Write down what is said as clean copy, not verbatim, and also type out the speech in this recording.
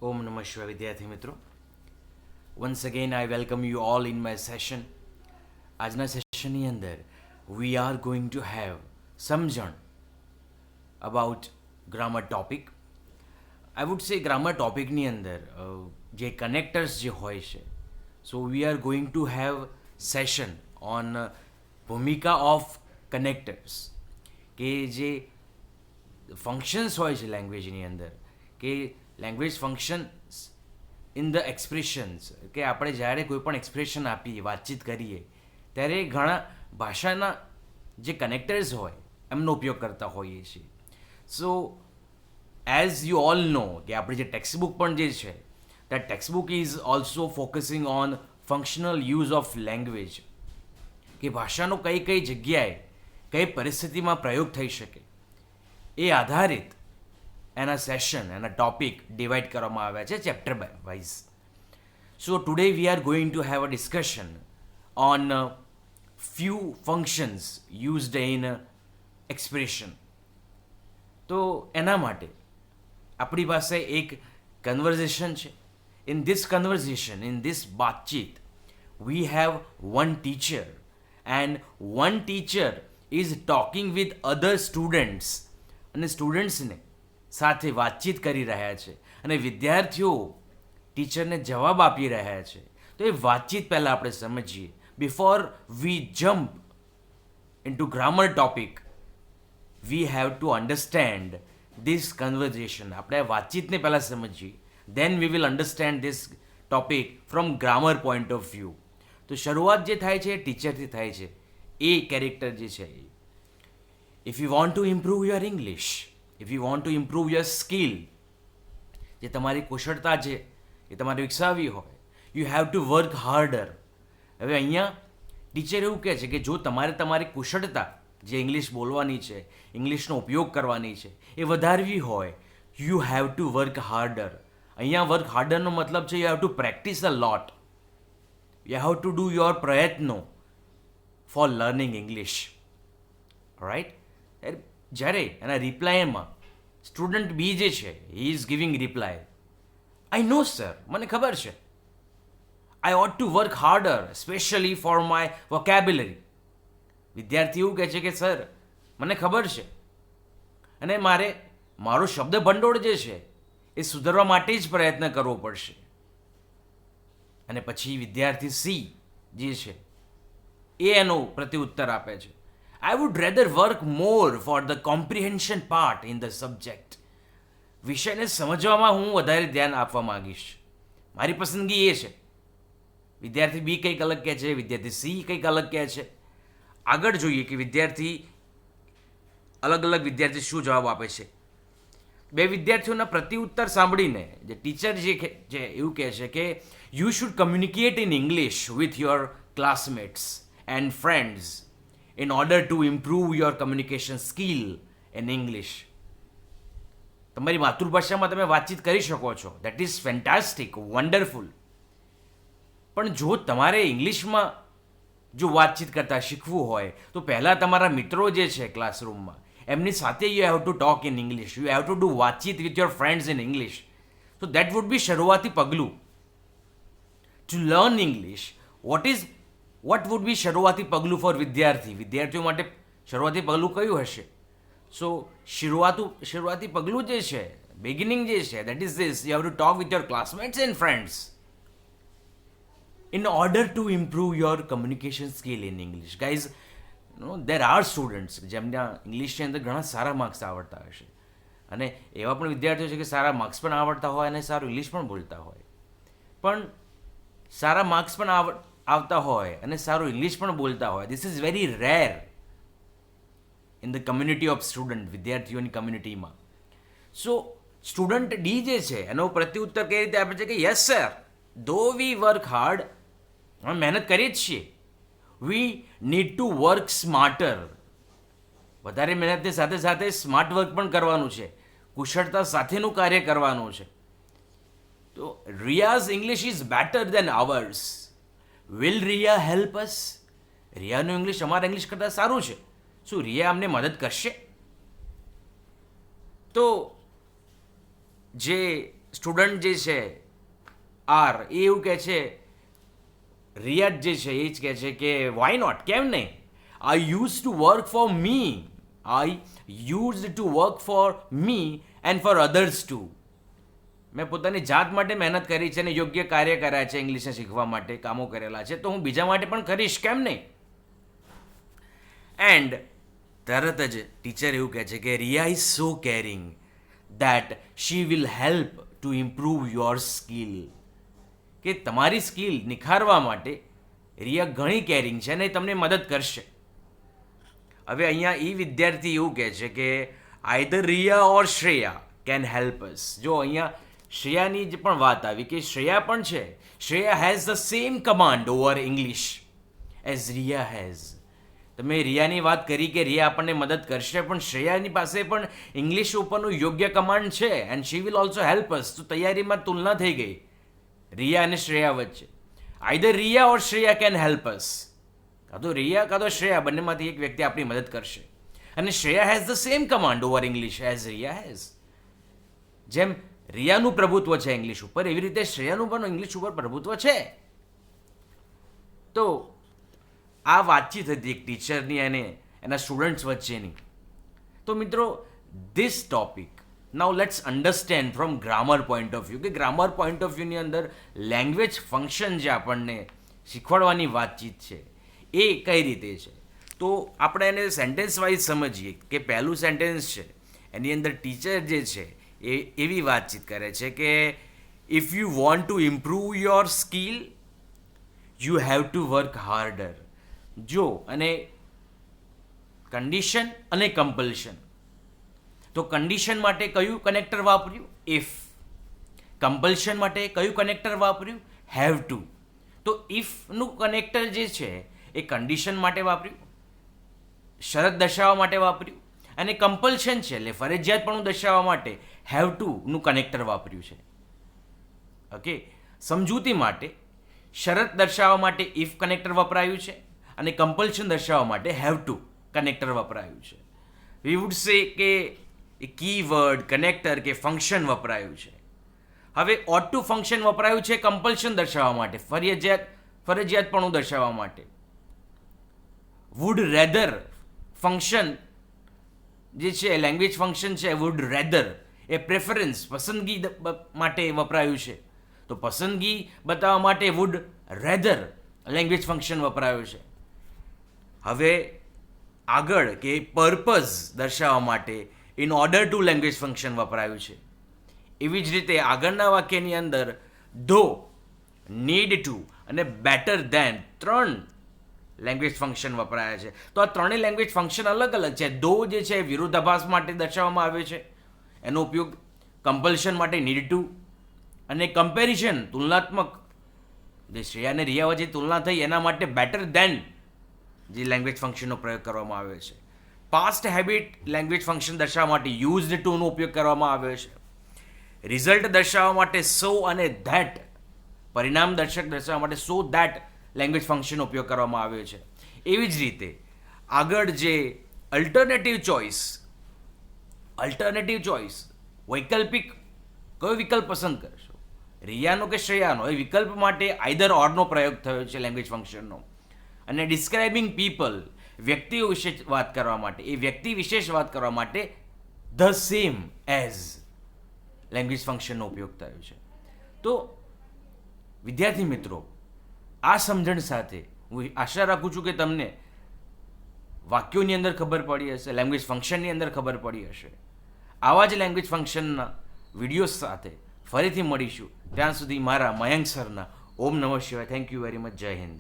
Om Namah Shivaya વિદ્યાર્થી મિત્રો. Once again I welcome you all in my session. આજના સેશનની અંદર we are going to have સમજણ about grammar topic. I would say grammar ટોપિકની અંદર જે connectors જે હોય છે, so we are going to have session on ભૂમિકા of connectors, કે જે ફંક્શન્સ હોય છે લેંગ્વેજની અંદર, કે language functions in the expressions, કે આપણે જ્યારે કોઈ પણ એક્સપ્રેશન આપીએ, વાતચીત કરીએ, ત્યારે ઘણા ભાષાના જે કનેક્ટર્સ હોય એમનો ઉપયોગ કરતા હોઈએ છીએ. સો એઝ યુ ઓલ નો કે આપણી જે ટેક્સ્ટબુક પણ જે છે, that textbook is also focusing on functional use of language, કે ભાષાનો કઈ કઈ જગ્યાએ કઈ પરિસ્થિતિમાં પ્રયોગ થઈ શકે એ આધારિત એના સેશન, એના ટોપિક ડિવાઈડ કરવામાં આવ્યા છે chapter wise. So today we are going to have a discussion on few functions used in expression. તો એના માટે આપણી પાસે એક કન્વર્ઝેશન છે. In this conversation, in this બાતચીત, we have one teacher, and one teacher is talking with other students, અને સ્ટુડન્ટ્સને સાથે વાતચીત કરી રહ્યા છે અને વિદ્યાર્થીઓ ટીચરને જવાબ આપી રહ્યા છે. તો એ વાતચીત પહેલાં આપણે સમજીએ. Before we jump into grammar topic, we have to understand this conversation. આપણે વાતચીતને પહેલાં સમજીએ, then we will understand this topic from grammar point of view. તો શરૂઆત જે થાય છે એ ટીચરથી થાય છે. એ કેરેક્ટર જે છે, if you want to improve your English, if you want to improve your skill, જે તમારી કુશળતા છે એ તમારે વિકસાવવી હોય, you have to work harder. હવે અહીંયા ટીચર એવું કહે છે કે જો તમારે તમારી કુશળતા જે ઇંગ્લિશ બોલવાની છે, ઇંગ્લિશનો ઉપયોગ કરવાની છે, એ વધારવી હોય, you have to work harder. અહીંયા વર્ક હાર્ડરનો મતલબ છે you have to practice a lot, you have to do your પ્રયત્નો ફોર લર્નિંગ ઇંગ્લિશ, રાઈટ. જ્યારે એના રિપ્લાયમાં સ્ટુડન્ટ બી જે છે, he is giving reply, I know sir, મને ખબર છે, I ought to work harder specially for my vocabulary. વિદ્યાર્થી એવું કહે છે કે સર મને ખબર છે અને મારે મારો શબ્દ ભંડોળ જે છે એ સુધારવા માટે જ પ્રયત્ન કરવો પડશે. અને પછી વિદ્યાર્થી સી જે છે એ એનો પ્રત્યુત્તર આપે છે, I would rather work more for the comprehension part in the subject. વિષયને સમજવામાં હું વધારે ધ્યાન આપવા માંગીશ, મારી પસંદગી એ છે. વિદ્યાર્થી બી કંઈક અલગ કહે છે, વિદ્યાર્થી સી કંઈક અલગ કહે છે. આગળ જોઈએ કે વિદ્યાર્થી અલગ અલગ વિદ્યાર્થી શું જવાબ આપે છે. બે વિદ્યાર્થીઓના પ્રત્યુત્તર સાંભળીને જે ટીચર જે એવું કહે છે કે you should communicate in English with your classmates and friends in order to improve your communication skill in English. તમારી માતૃભાષામાં તમે વાતચીત કરી શકો છો, દેટ ઇઝ ફેન્ટાસ્ટિક, વન્ડરફુલ. પણ જો તમારે ઇંગ્લિશમાં જો વાતચીત કરતાં શીખવું હોય તો પહેલાં તમારા મિત્રો જે છે ક્લાસરૂમમાં એમની સાથે you have to talk in English, you have to do વાતચીત with your friends in English. તો દેટ વુડ બી શરૂઆતી પગલું to learn English. What would be શરૂઆતી પગલું ફોર વિદ્યાર્થી? વિદ્યાર્થીઓ માટે શરૂઆતી પગલું કયું હશે? સો શરૂઆતી પગલું જે છે, બિગિનિંગ જે છે, that is this: you have to talk with your classmates and friends in order two improve your communication skill in English. Guys, there are students જેમના ઇંગ્લિશની અંદર ઘણા સારા માર્ક્સ આવડતા હશે, અને એવા પણ વિદ્યાર્થીઓ છે કે સારા માર્ક્સ પણ આવડતા હોય અને સારું ઇંગ્લિશ પણ બોલતા હોય. પણ સારા માર્ક્સ પણ આવતા હોય અને સારું ઇંગ્લિશ પણ બોલતા હોય, this is very rare in the community of student, વિદ્યાર્થીઓની કમ્યુનિટીમાં. સો સ્ટુડન્ટ ડી જે છે એનો પ્રત્યુત્તર કઈ રીતે આપે છે કે યસ સર, ધો વી વર્ક હાર્ડ, અમે મહેનત કરીએ જ છીએ, we need to work smarter. વધારે મહેનતની સાથે સાથે સ્માર્ટ વર્ક પણ કરવાનું છે, કુશળતા સાથેનું કાર્ય કરવાનું છે. તો Riya's English is better than ours. Will Riya help us? રિયાનું ઇંગ્લિશ અમારા ઇંગ્લિશ કરતાં સારું છે, શું રિયા અમને મદદ કરશે? તો જે સ્ટુડન્ટ જે છે આર એ એવું કહે છે, રિયાદ જે છે એ જ કહે છે કે વાય નોટ, કેમ નહીં, I use to work for me, I use to work for me and for others too. મેં પોતાની જાત માટે મહેનત કરી છે અને યોગ્ય કાર્ય કર્યા છે, ઇંગ્લિશને શીખવા માટે કામો કરેલા છે, તો હું બીજા માટે પણ કરીશ, કેમ નહીં. એન્ડ તરત જ ટીચર એવું કહે છે કે Riya is so caring that she will help to improve your skill. કે તમારી સ્કિલ નિખારવા માટે રિયા ઘણી કેરિંગ છે અને તમને મદદ કરશે. હવે અહીંયા એ વિદ્યાર્થી એવું કહે છે કે either Riya or Shreya can help us. જો અહીંયા શ્રેયાની જ પણ વાત આવી કે શ્રેયા પણ છે, Shreya has the same command over English as Riya has. તમે રિયાની વાત કરી કે રિયા આપણને મદદ કરશે, પણ શ્રેયાની પાસે પણ ઇંગ્લિશ ઉપરનું યોગ્ય કમાન્ડ છે and she will also help us. તો તૈયારીમાં તુલના થઈ ગઈ રિયા અને શ્રેયા વચ્ચે. Either Riya or Shreya can help us. કાં તો રિયા કાં તો શ્રેયા, બંનેમાંથી એક વ્યક્તિ આપણી મદદ કરશે. અને Shreya has the same command over English as Riya has. જેમ રિયાનું પ્રભુત્વ છે ઇંગ્લિશ ઉપર, એવી રીતે શ્રેયાનું પણ ઇંગ્લિશ ઉપર પ્રભુત્વ છે. તો આ વાતચીત હતી એક ટીચરની અને એના સ્ટુડન્ટ્સ વચ્ચેની. તો મિત્રો, this topic now let's understand from grammar point of view, કે ગ્રામર પોઈન્ટ ઓફ વ્યૂની અંદર લેંગ્વેજ ફંક્શન જે આપણને શીખવાડવાની વાતચીત છે એ કઈ રીતે છે. તો આપણે એને સેન્ટેન્સ વાઇઝ સમજીએ કે પહેલું સેન્ટેન્સ છે એની અંદર ટીચર જે છે એ એવી વાતચીત કરે છે કે if you want to improve your skill you have to work harder. જો અને કન્ડિશન અને કમ્પલ્શન. તો કન્ડિશન માટે કયું કનેક્ટર વાપર્યું? ઇફ. કમ્પલ્શન માટે કયું કનેક્ટર વાપર્યું? Have to. તો ઇફનું કનેક્ટર જે છે એ કન્ડિશન માટે વાપર્યું, શરત દર્શાવવા માટે વાપર્યું, અને કમ્પલ્શન છે એટલે ફરજિયાતપણું દર્શાવવા માટે હેવ ટુનું કનેક્ટર વાપર્યું છે. ઓકે, સમજૂતી માટે શરત દર્શાવવા માટે ઇફ કનેક્ટર વપરાયું છે અને કમ્પલ્શન દર્શાવવા માટે હેવ ટુ કનેક્ટર વપરાયું છે. વી વુડ સે કે કીવર્ડ, કનેક્ટર કે ફંક્શન વપરાયું છે. હવે ઓટ ટુ ફંક્શન વપરાયું છે કમ્પલ્શન દર્શાવવા માટે, ફરજિયાતપણું દર્શાવવા માટે. વુડ રેધર ફંક્શન જે છે લેંગ્વેજ ફંક્શન છે, વુડ રેધર એ પ્રેફરન્સ, પસંદગી માટે વપરાયું છે. તો પસંદગી બતાવવા માટે વુડ રેધર લેંગ્વેજ ફંક્શન વપરાયું છે. હવે આગળ કે પર્પઝ દર્શાવવા માટે in order to language function વપરાયું છે. એવી જ રીતે આગળના વાક્યની અંદર ધો, નીડ ટુ અને બેટર ધેન 3 લેંગ્વેજ ફંક્શન વપરાયા છે. તો આ ત્રણેય લેંગ્વેજ ફંક્શન અલગ અલગ છે. ધો જે છે વિરોધાભાસ માટે દર્શાવવામાં આવે છે, એનો ઉપયોગ કમ્પલ્શન માટે નીડ ટુ, અને કમ્પેરિઝન તુલનાત્મક જે શ્રેયા અને રિયા વચ્ચે તુલના થઈ એના માટે બેટર ધેન જે લેંગ્વેજ ફંક્શનનો પ્રયોગ કરવામાં આવ્યો છે. પાસ્ટ હેબિટ લેંગ્વેજ ફંક્શન દર્શાવવા માટે યુઝડ ટુનો ઉપયોગ કરવામાં આવ્યો છે. રિઝલ્ટ દર્શાવવા માટે સો અને ધેટ, પરિણામ દર્શાવવા માટે સો ધેટ લેંગ્વેજ ફંક્શનનો ઉપયોગ કરવામાં આવ્યો છે. એવી જ રીતે આગળ જે અલ્ટરનેટિવ ચોઇસ, વૈકલ્પિક કયો વિકલ્પ પસંદ કરશો, રિયાનો કે શ્રેયાનો, એ વિકલ્પ માટે આઈધર ઓરનો પ્રયોગ થયો છે લેંગ્વેજ ફંક્શનનો. અને ડિસ્ક્રાઇબિંગ પીપલ, વ્યક્તિઓ વિશે વાત કરવા માટે, એ વ્યક્તિ વિશેષ વાત કરવા માટે ધ સેમ એઝ લેંગ્વેજ ફંક્શનનો ઉપયોગ થયો છે. તો વિદ્યાર્થી મિત્રો, આ સમજણ સાથે હું આશા રાખું છું કે તમને વાક્યોની અંદર ખબર પડી હશે, લેંગ્વેજ ફંક્શનની અંદર ખબર પડી હશે. આવા જ લેંગ્વેજ ફંક્શનના વિડીયોઝ સાથે ફરીથી મળીશું. ત્યાં સુધી મારા મયંક સરના ઓમ નમઃ શિવાય. Thank you very much. જય હિન્દ.